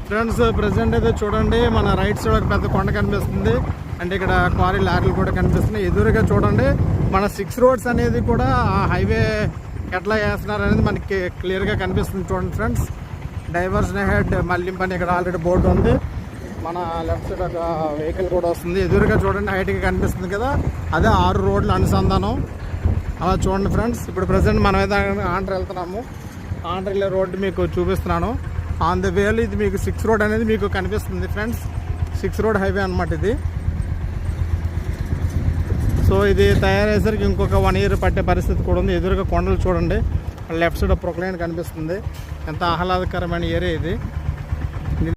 Friends present అయితే చూడండి మన రైట్ సైడ్ ఒక పెద్ద కొండ కనిపిస్తుంది. అంటే ఇక్కడ క్వారీ లారీలు కూడా కనిపిస్తున్నాయి. ఎదురుగా చూడండి మన 6 రోడ్స్ అనేది కూడా ఆ హైవే ఎట్లా వేస్తున్నారు అనేది మనకి క్లియర్గా కనిపిస్తుంది. చూడండి ఫ్రెండ్స్, డైవర్షన్ హెడ్ మల్లింపు అని ఇక్కడ ఆల్రెడీ బోర్డు ఉంది. మన లెఫ్ట్ సైడ్ ఒక వెహికల్ కూడా వస్తుంది. ఎదురుగా చూడండి హైట్గా కనిపిస్తుంది కదా, అదే 6 రోడ్ల అనుసంధానం. అలా చూడండి ఫ్రెండ్స్. ఇప్పుడు ప్రజెంట్ మనం అయితే ఆంధ్ర వెళ్తున్నాము. ఆంధ్ర రోడ్డు మీకు చూపిస్తున్నాను. ఆన్ ద వేలో ఇది మీకు 6 రోడ్ అనేది మీకు కనిపిస్తుంది ఫ్రెండ్స్. 6 రోడ్ హైవే అనమాట ఇది. సో ఇది తయారయ్యేసరికి ఇంకొక 1 ఇయర్ పట్టే పరిస్థితి కూడా ఉంది. ఎదురుగా కొండలు చూడండి, లెఫ్ట్ సైడ్ ప్రొక్లైన్ కనిపిస్తుంది. ఎంత ఆహ్లాదకరమైన ఏరియా ఇది.